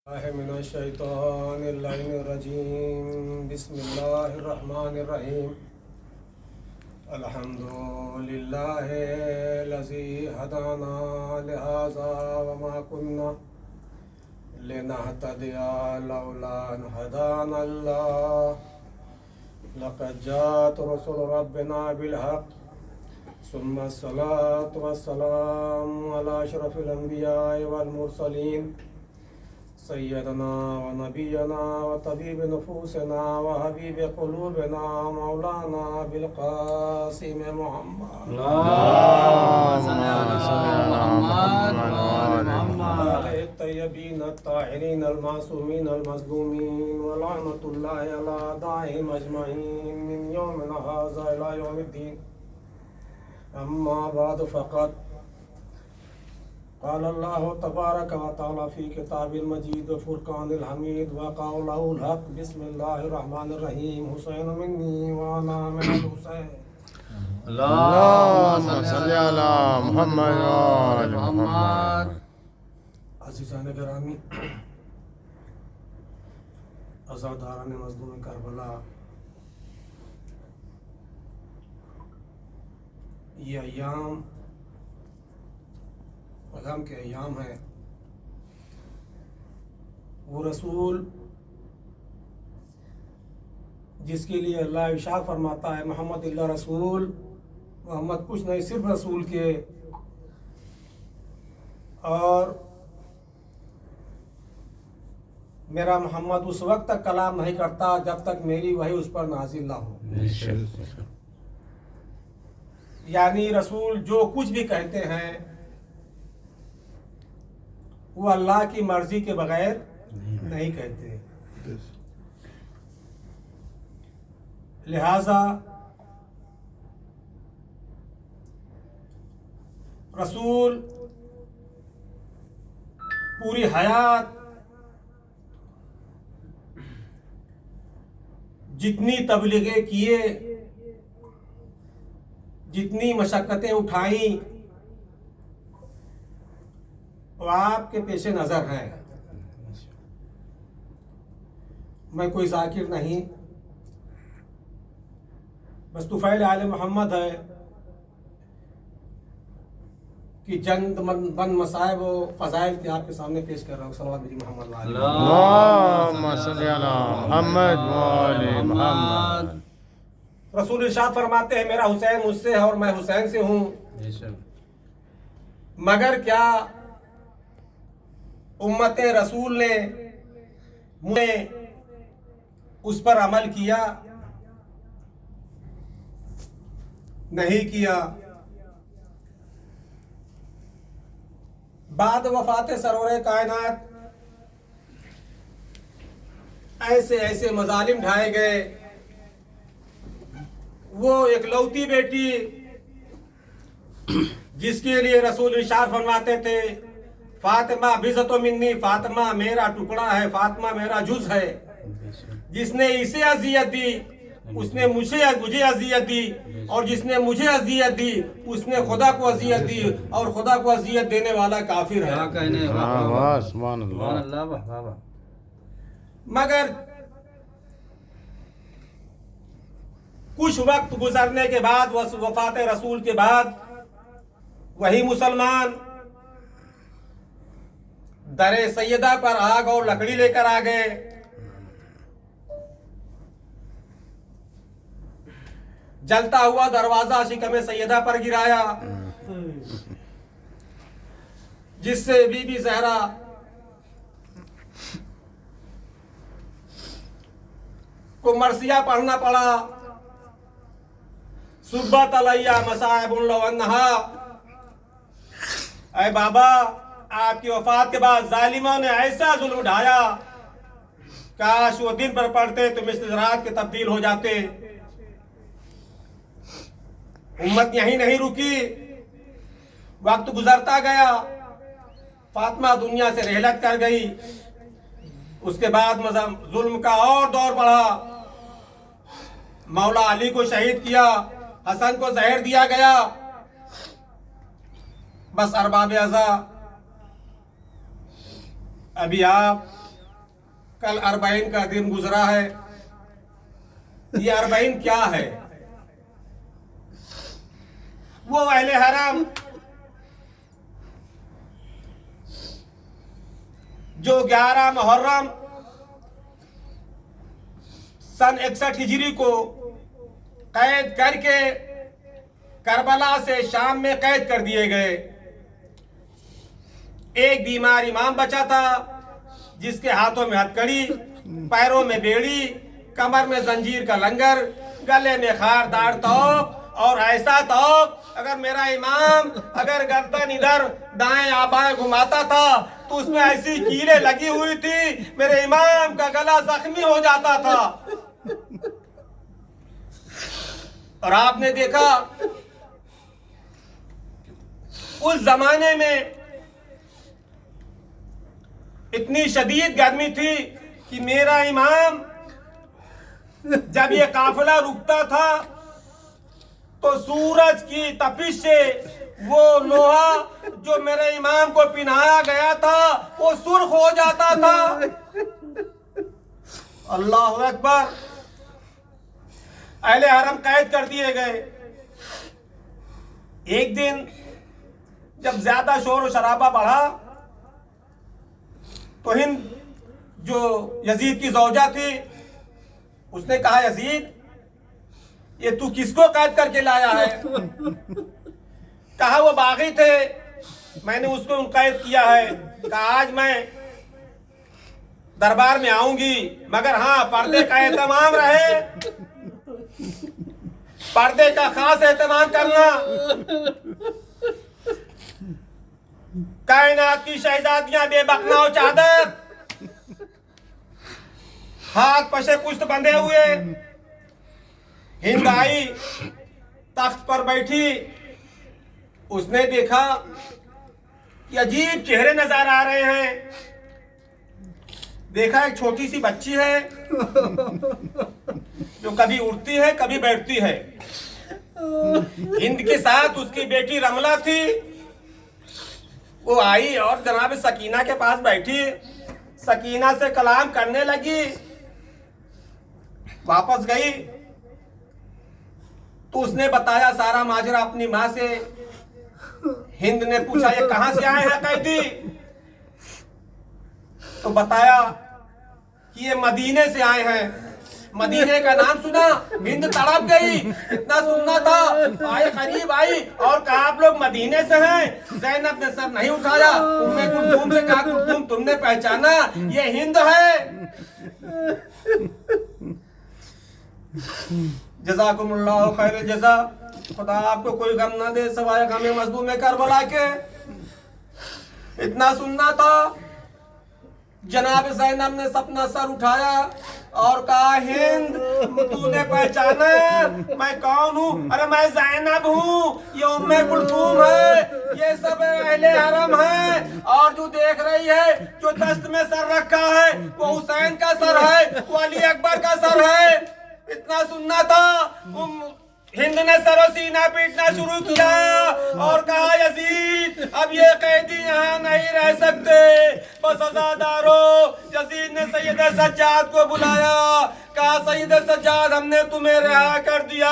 मिनश्शैतानिर्रजीम बिस्मिल्लाहिर्रहमानिर्रहीम अल्हम्दुलिल्लाहिल्लज़ी हदाना लिहाज़ा वमा कुन्ना लिनहतदिया लौला अन हदानल्लाह लक़द जाअत रुसुलु रब्बिना बिलहक़्क़ सुम्मा अस्सलातु वस्सलामु अला अशरफिल अंबिया'i वल मुरसलीन सय्यदना व नबीना व तबीब नफूसना व हबीब क़ुलूबना मौलाना बिल क़ासिम मुहम्मद तय्यबीन ताहिरीन अल मासूमीन अल मज़लूमीन व लअनतुल्लाहि अला अदाइहिम अजमईन मिन यौमिना हाज़ा इला यौमिद्दीन अम्मा बाद फ़क़त क़ाल अल्लाहु तबारक व तआला फ़ी किताबिल मजीद व फ़ुरक़ानिल हमीद व क़ौलुहुल हक़ बिस्मिल्लाहिर रहमानिर रहीम हुसैन मिन्नी व अना मिनल हुसैन अल्लाहुम्मा सल्लि अला मुहम्मद व आलि मुहम्मद। अज़ीज़ान गिरामी, अज़ादारान मज़लूम करबला, ये अय्याम गम के अय्याम हैं। वो रसूल जिसके लिए अल्लाह इरशाद फरमाता है मोहम्मद इल्ला रसूल, मोहम्मद कुछ नहीं सिर्फ रसूल के, और मेरा मोहम्मद उस वक्त तक कलाम नहीं करता जब तक मेरी वही उस पर नाजिल ना हो। यानी रसूल जो कुछ भी कहते हैं वो अल्लाह की मर्जी के बगैर नहीं कहते। लिहाजा रसूल पूरी हयात जितनी तबलीगें किए, जितनी मशक्क़तें उठाई, वो आपके पेशे नज़र हैं। मैं कोई ज़ाकिर नहीं, बस तुफ़ैल आले मोहम्मद है कि चंद बन मसाइब व फ़ज़ाइल के आपके सामने पेश कर रहा हूँ। सल्लल्लाहु अलैहि मोहम्मद अल्लाहुम्मा सल्लि अला मुहम्मद व आलि मुहम्मद। रसूल इरशाद फरमाते हैं मेरा हुसैन मुझसे है और मैं हुसैन से हूँ, मगर क्या उम्मत रसूल ने मुझे उस पर अमल किया? नहीं किया। बाद वफात सरवरे कायनात ऐसे ऐसे मजालिम ढाए गए। वो एकलौती बेटी जिसके लिए रसूल इरशाद फरमाते थे फातिमा बिज़तो मिन्नी, फातिमा मेरा टुकड़ा है, फातिमा मेरा जुज है। जिसने इसे अजियत दी उसने मुझे अजियत दी, और जिसने मुझे अजियत दी उसने खुदा को अजियत दी, और खुदा को अजियत देने वाला काफिर है। मगर कुछ वक्त गुजरने के बाद, वफात रसूल के बाद, वही मुसलमान दरे सैयदा पर आग और लकड़ी लेकर आ गए। जलता हुआ दरवाजा शिकम सैयदा पर गिराया, जिससे बीबी ज़हरा को मरसिया पढ़ना पड़ा। सुब्बा तलैया मसाइबुन लौ अन्नहा, ऐ बाबा आपकी वफात के बाद जालिमों ने ऐसा जुल्म उठाया, काश वो दिन पर पढ़ते तो मिस्ल रात के तब्दील हो जाते। उम्मत यहीं नहीं रुकी, वक्त गुजरता गया, फातिमा दुनिया से रहलत कर गई। उसके बाद जुल्म का और दौर बढ़ा। मौला अली को शहीद किया, हसन को जहर दिया गया। बस अरबाब अज़ा अभी आप कल अरबाइन का दिन गुजरा है। ये अरबाइन क्या है? वो अहले हरम जो 11 मुहर्रम सन 61 हिजरी को कैद करके करबला से शाम में कैद कर दिए गए। एक बीमार इमाम बचा था जिसके हाथों में हथकड़ी, पैरों में बेड़ी, कमर में जंजीर का लंगर, गले में खारदार तोप और ऐसा तोप अगर मेरा इमाम अगर गर्दन इधर दाएं बाएं घुमाता था तो उसमें ऐसी कीलें लगी हुई थी, मेरे इमाम का गला जख्मी हो जाता था। और आपने देखा उस जमाने में इतनी शदीद गर्मी थी कि मेरा इमाम जब ये काफिला रुकता था तो सूरज की तपिश से वो लोहा जो मेरे इमाम को पिनाया गया था वो सुर्ख हो जाता था। अल्लाह अकबर। अहले हरम कैद कर दिए गए। एक दिन जब ज्यादा शोर और शराबा बढ़ा तो हिंद जो यजीद की जौजा थी उसने कहा, यजीद ये तू किसको कैद करके लाया है? कहा वो बागी थे, मैंने उसको कैद किया है। कहा आज मैं दरबार में आऊंगी मगर हाँ पर्दे का एहतमाम रहे, पर्दे का खास एहतमाम करना। कायनात की शहजादियां बेबकना चादर, हाथ पशे पुष्ट बंधे हुए। हिंद आई, तख्त पर बैठी। उसने देखा कि अजीब चेहरे नजर आ रहे हैं। देखा एक छोटी सी बच्ची है जो कभी उड़ती है कभी बैठती है। हिंद के साथ उसकी बेटी रमला थी। वो आई और जनाब सकीना के पास बैठी, सकीना से कलाम करने लगी। वापस गई तो उसने बताया सारा माजरा अपनी माँ से। हिंद ने पूछा ये कहां से आए हैं कैदी? तो बताया कि ये मदीने से आए हैं। मदीने का नाम सुना, हिंद तड़प गई। इतना सुनना था, आए करीब आई और कहा आप लोग मदीने से हैं। ज़ैनब ने सर नहीं उठाया। उम्मे कुलथूम से कहा, कुलथूम तुमने पहचाना ये हिंद है। जज़ाकुमुल्लाह खैर जज़ा। खुदा आपको कोई गम ना दे सवाए गम मज़लूम करबला के। इतना सुनना था, जनाब ज़ैनब ने अपना सर उठाया और कहा हिंद तूने पहचाना मैं कौन हूँ? अरे मैं ज़ैनब हूँ, ये उम्मे कुलथूम है, ये सब अहले हरम है। और जो देख रही है जो दस्त में सर रखा है वो हुसैन का सर है, वो अली अकबर का सर है। इतना सुनना था, हिंद ने सरो सीना पीटना शुरू किया और कहा यजीद अब ये कैदी यहाँ नहीं रह सकते, बस आजादारो। यजीद ने सैयद सज्जाद को बुलाया, कहा सैयद सज्जाद हमने तुम्हें रिहा कर दिया।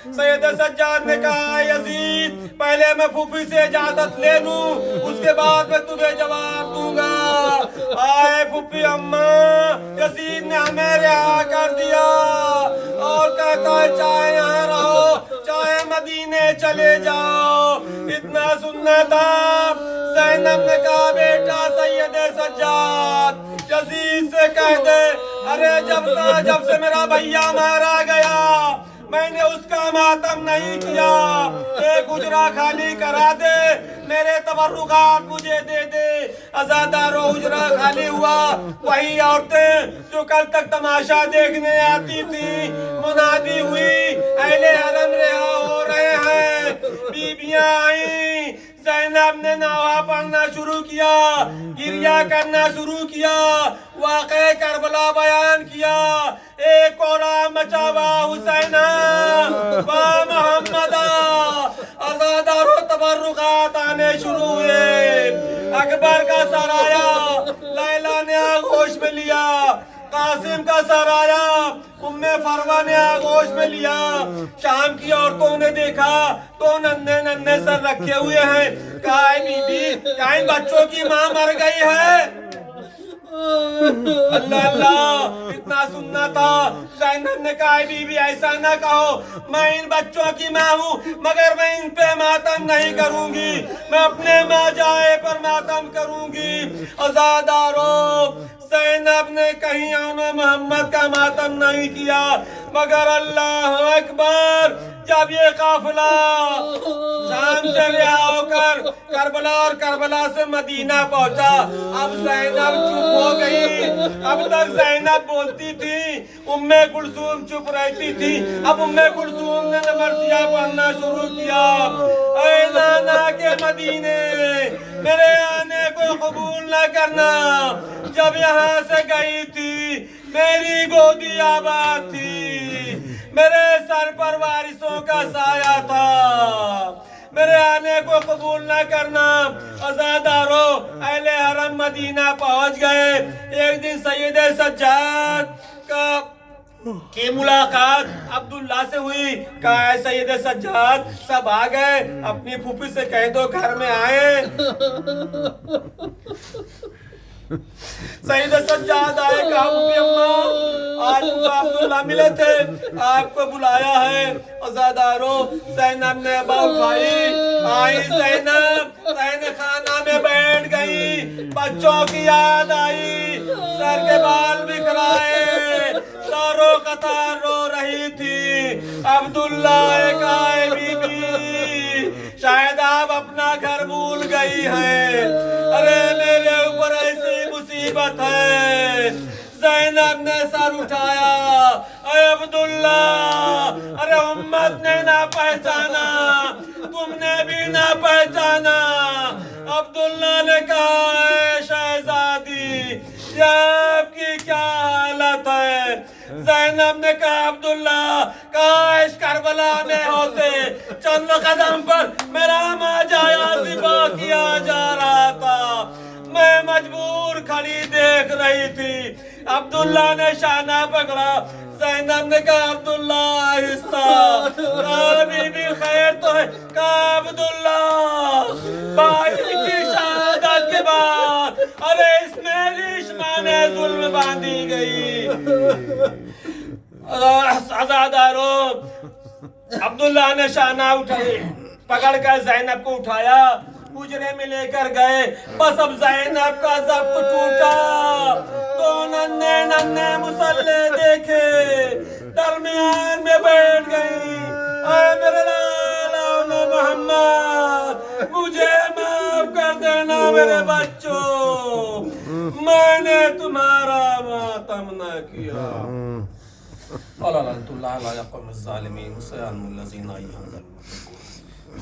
सैयद सज्जाद ने कहा यजीद पहले मैं फूफी से इजाजत ले लूं, उसके बाद मैं तुम्हें जवाब दूंगा। आए फूफी अम्मा, यजीद ने हमें रिहा कर दिया और कहता है चाहे यहाँ रहो चाहे मदीने चले जाओ। इतना सुनना था, ज़ैनब ने कहा बेटा सैयद सज्जाद यजीद से कह दे अरे जब से मेरा भैया मारा गया मैंने उसका मातम नहीं किया, एक उजरा खाली करा दे, मेरे तबर्रुकात मुझे दे दे। आजादारो उजरा खाली हुआ। वही औरतें जो कल तक तमाशा देखने आती थी मुनादी हुई अहले हरम रिहा हो रहे हैं। बीबियां आई, ज़ैनब ने नावा पढ़ना शुरू किया, गिरिया करना शुरू किया, वाक़े करबला बयान किया। एक कोरा मचावा हुसैना वा मोहम्मदा, आज़ादारो तबर्रुकात आने शुरू हुए। अकबर का सराया लैला ने आगोश में लिया। कासिम का सर आया, उम्मे फरवा ने आगोश में लिया। शाम की औरतों ने देखा तो नन्हे नन्हे सर रखे हुए हैं। कहा बीबी, क्या इन बच्चों की माँ मर गई है? अल्लाह अल्लाह, इतना सुनना था। ज़ैनब ने कहा बीबी ऐसा ना कहो, मैं इन बच्चों की माँ हूँ, मगर मैं इन पे मातम नहीं करूंगी, मैं अपने माँ जाए पर मातम करूंगी। अज़ादारों, ज़ैनब ने कहीं आना मोहम्मद का मातम नहीं किया, मगर अल्लाह अकबर, जब ये काफिला शाम से रिहा होकर करबला और करबला से मदीना पहुंचा, अब ज़ैनब चुप हो गई। अब तक ज़ैनब बोलती थी, उम्मे कुलसूम चुप रहती थी। अब उम्मे कुलसूम ने मरसिया पढ़ना शुरू किया। ऐ नाना के मदीने, मेरे आने को कबूल न करना। जब यहाँ से गई थी मेरी गोदी आबाद थी, मेरे सर पर वारिसों का साया था, मेरे आने को कबूल न करना। अज़ादारों, अहले हरम मदीना पहुंच गए। एक दिन सैयद सज्जाद की मुलाकात अब्दुल्ला से हुई। कहा है सैयद सज्जाद सब आ गए, अपनी फूफी से कह दो घर में आए। सैयद सज्जाद आए, कहा अम्मा आज तो अब्दुल्ला मिले थे, आपको बुलाया है। अज़ादारों, ज़ैनब ने बा उठाई, आई ज़ैनब खाना में बैठ गई। बच्चों की याद आई, सर के बाल बिखराए, रो कतार रो रही थी। अब्दुल्ला एक आए, बीबी शायद आप अपना घर भूल गई है। अरे मेरे ऊपर ऐसी मुसीबत है। ज़ैनब ने सर उठाया, अरे अब्दुल्ला, अरे उम्मत ने ना पहचाना, तुमने भी ना पहचाना। अब्दुल्ला ने कहा, शहजादी ये आपकी क्या हालत है? ज़ैनब ने कहा, अब्दुल्ला काश करबला में होते, चंद कदम पर मेरा माजाया ज़िबा किया जा रहा था, मैं मजबूर खड़ी देख रही थी। अब्दुल्ला ने शाना पकड़ा। ज़ैनब ने कहा, अब्दुल्ला आहिस्ता, बीबी खैर तो है? कहा, अब्दुल्ला भाई की शहादत के बाद अरे इसमें रिश्मा ने जुल्म बांधी गई। अज़ादारों, अब्दुल्ला ने शाना उठाई, पकड़कर ज़ैनब को उठाया, हुजरे में लेकर गए। बस अब ज़ैनब का ज़ब्त टूटा तो नन्हे नन्हे मुसल्ले देखे, दरमियान में बैठ गई। ऐ मेरे लाला मोहम्मद, मुझे माफ कर देना मेरे बच्चों, मैंने तुम्हारा मातम न किया। अल्लाह